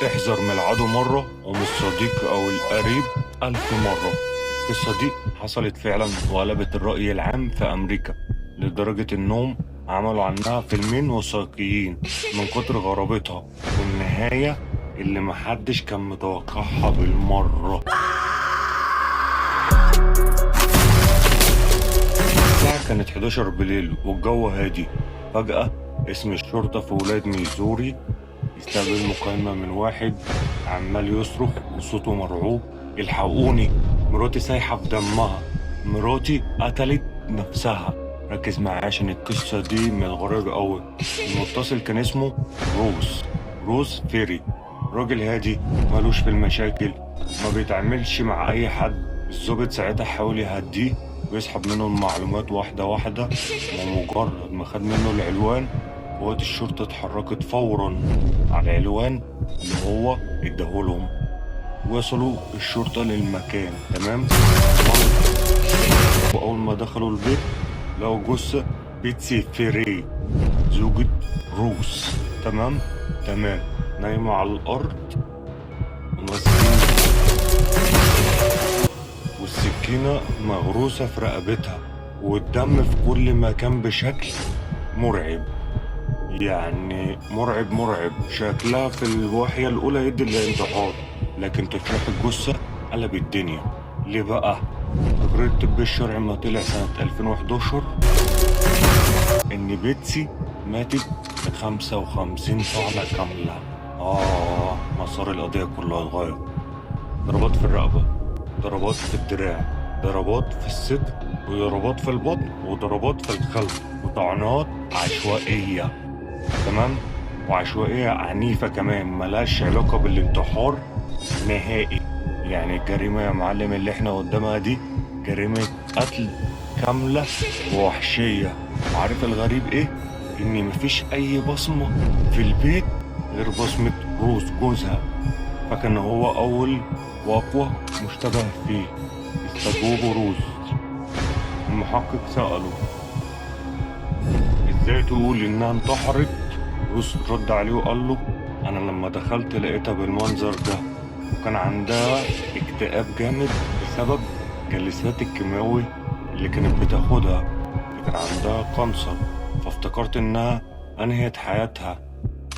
احذر من العدو مرة ومن الصديق أو القريب ألف مرة. القصة دي حصلت فعلا وقلبت الرأي العام في أمريكا لدرجة إنهم عملوا عنها فيلمين وثائقيين من كتر غرابتها، والنهاية اللي محدش كان متوقعها بالمرة. الساعة كانت 11 بالليل والجو هادي. فجأة اسم الشرطة في ولاية ميزوري يستقبل مكالمة من واحد عمال يصرخ وصوته مرعوب: الحقوني، مراتي سايحة في دمها، مراتي قتلت نفسها. ركز معايا عشان القصة دي من الغريب أوي. المتصل كان اسمه روز فيري، راجل هادي مالوش في المشاكل، ما بيتعاملش مع أي حد. الضابط ساعتها حاول يهديه ويسحب منه المعلومات واحدة واحدة، ومجرد ما خد منه العنوان قوات الشرطة اتحركت فورا على العنوان اللي هو اداهولهم. وصلوا الشرطة للمكان تمام. وأول ما دخلوا البيت لقوا جثة بيتسي فيري زوجة روس. تمام نايمة على الأرض وماسكين والسكينة مغروسة في رقبتها، والدم في كل مكان بشكل مرعب. يعني مرعب. شكلها في الواحية الأولى يدي الانتحار، لكن تشريح الجثة قلب الدنيا. ليه بقى؟ تقرير الطب الشرعي ما طلع سنة 2011 إن بيتسي ماتت ب55 طعنة كاملة. مسار القضية كلها اتغير. ضربات في الرقبة، ضربات في الدراع، ضربات في الصدر، وضربات في البطن، وضربات في الخلف، وطعنات عشوائية. تمام، وعشوائية عنيفة كمان ملهاش علاقة بالانتحار نهائي. يعني الجريمة يا معلم اللي احنا قدامها دي جريمة قتل كاملة ووحشية. وعارف الغريب ايه؟ ان مفيش اي بصمة في البيت غير بصمة روز جوزها، فكان هو اول واقوى مشتبه فيه. استجوبوا روز. المحقق سأله: ازاي تقول انها انتحرت؟ روز رد عليه وقال له: انا لما دخلت لقيتها بالمنظر ده، وكان عندها اكتئاب جامد بسبب جلسات الكيماوي اللي كانت بتاخدها، اللي كان عندها كانسر، فافتكرت انها انهت حياتها.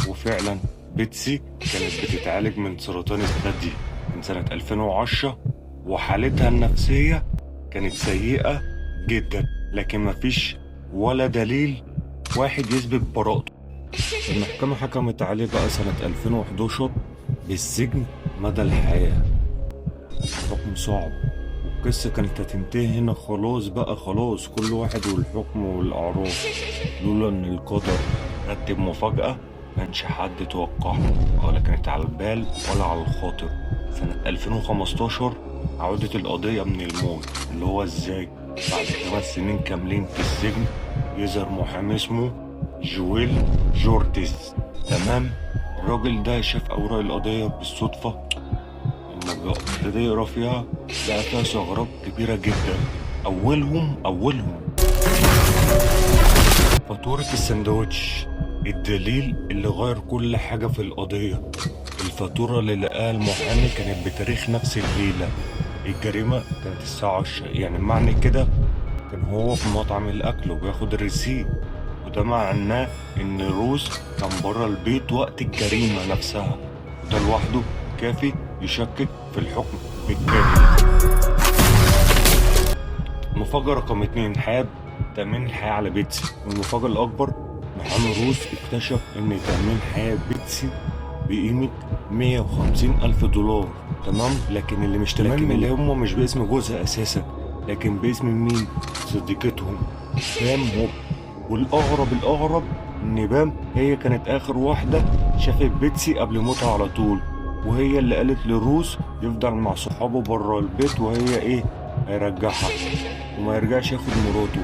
وفعلا بيتسي كانت بتتعالج من سرطان الثدي من سنة 2010، وحالتها النفسية كانت سيئة جدا، لكن مفيش ولا دليل واحد يثبت براءته. المحكمة حكمت عليه بقى سنة 2011 بالسجن مدى الحياة. حكم صعب، والقصة كانت هتنتهي هنا خلاص بقى، خلاص كل واحد والحكم والأعراض، لولا إن القدر رتب مفاجأة مكانش حد توقعها ولا كانت على البال ولا على الخاطر. سنة 2015 عودت القضية من الموت، اللي هو ازاي بعد 5 سنين كاملين في السجن يظهر محامي اسمه جويل جورتيز. تمام، الراجل ده شاف أوراق القضية بالصدفة، لما ابتدى يقرا فيها لقى فيها ثغرات كبيرة جدا. أولهم فاتورة السندوتش، الدليل اللي غير كل حاجة في القضية. الفاتورة اللي لقاها المحامي كانت بتاريخ نفس الليلة. الجريمة كانت الساعة 10، يعني معنى كده كان هو في مطعم الأكل وبياخد الريسيت، وده معناه إن روز كان برا البيت وقت الجريمة نفسها، وده لوحده كافي يشكك في الحكم بالكامل. المفاجأة رقم 2: حياة تأمين الحياة على بيتسي. المفاجأة الأكبر: محامي روز اكتشف إن تأمين حياة بيتسي بقيمة 150,000 دولار. تمام، لكن اللي مش تمام اللي هم مش باسم جوزها أساسا، لكن باسم مين؟ صديقتهم بام هوب. والأغرب إن بام هي كانت آخر واحدة شافت بيتسي قبل موتها على طول، وهي اللي قالت لروز يفضل مع صحابه برا البيت، وهي إيه؟ هيرجعها وما يرجعش ياخد مراته.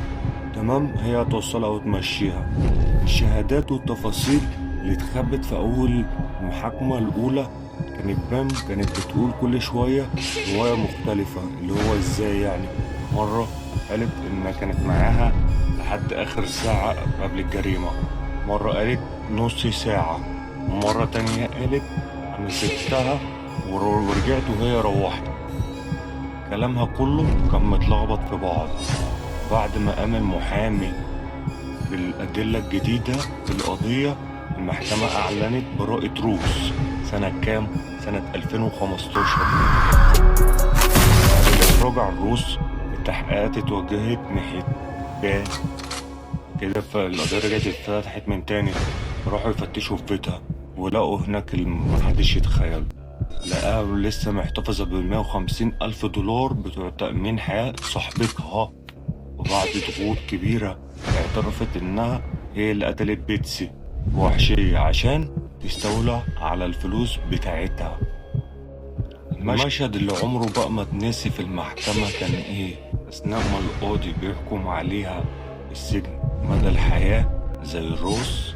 تمام، هي هتوصلها وتمشيها. الشهادات والتفاصيل اللي اتخبت في أول المحاكمة الأولى كانت بتقول كل شوية رواية مختلفة. اللي هو ازاي يعني؟ مرة قالت إنها كانت معاها لحد آخر ساعة قبل الجريمة، مرة قالت نص ساعة، ومرة تانية قالت أنا سبتها ورجعت وهي روحت. كلامها كله كان متلخبط في بعض. بعد ما قام المحامي بالأدلة الجديدة في القضية، المحكمة أعلنت براءة روس سنة كام؟ سنة 2015. بعد الإفراج عن روس التحقيقات اتوجهت ناحية بان كده، فالقضية رجعت اتفتحت من تاني. راحوا يفتشوا في بيتها ولقوا هناك محدش يتخيل، لقاها لسه محتفظة ب150,000 دولار بتوع تأمين حياة صاحبتها. وبعد ضغوط كبيرة اعترفت إنها هي اللي قتلت بيتسي بوحشية عشان تستولى على الفلوس بتاعتها. المشهد اللي عمره بقى ما اتنسي في المحكمة كان إيه؟ أثناء ما القاضي بيحكم عليها السجن مدى الحياة زي الروس،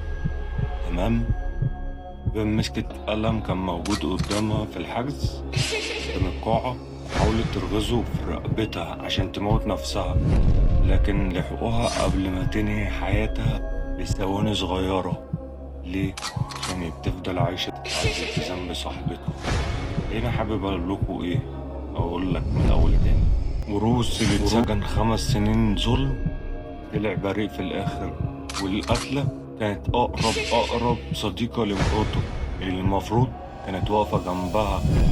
تمام؟ بمسكة قلم كان موجود قدامها في الحجز قدام القاعة، حاولت ترغزه في رقبتها عشان تموت نفسها، لكن لحقوها قبل ما تنهي حياتها بثواني صغيرة. ليه؟ عشان تفضل عايشة تتعذب في ذنب صاحبتها. هنا حابب أقولكوا إيه؟ أقول لك من الأول تاني. وروس اللي اتسجن 5 سنين ظلم طلع بريء في الآخر، والقتلة كانت أقرب صديقة لمراته اللي المفروض كانت واقفة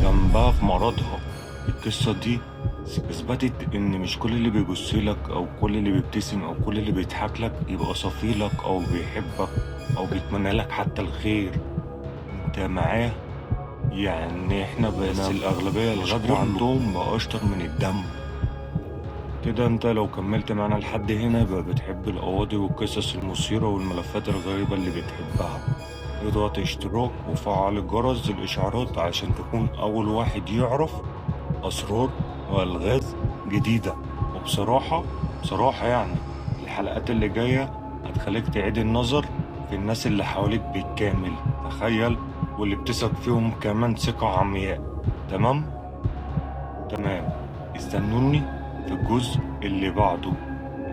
جنبها في مرضها. القصة دي اثبتت ان مش كل اللي بيبصلك او كل اللي بيبتسم او كل اللي بيضحك لك يبقى صفيلك او بيحبك او بيتمنى لك حتى الخير. انت معاه؟ يعني احنا بس الاغلبية الغدر عندهم بقى اشطر من الدم كده. انت لو كملت معانا لحد هنا يبقى بتحب القواضي والقصص المثيرة والملفات الغريبة اللي بتحبها. اضغط اشتراك وفعل الجرس الاشعارات عشان تكون اول واحد يعرف اسرار والغاز جديدة. وبصراحة يعني الحلقات اللي جاية هتخليك تعيد النظر في الناس اللي حواليك بالكامل، تخيل، واللي بتثق فيهم كمان ثقة عمياء. تمام؟ استنوني في الجزء اللي بعده،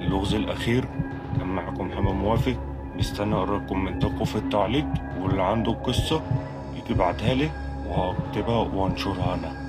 اللغز الأخير. كان معكم محمد موافق. مستني أقرأ كومنتاتكم في التعليق، واللي عنده قصة يبعتها لي وهكتبها وانشرها أنا.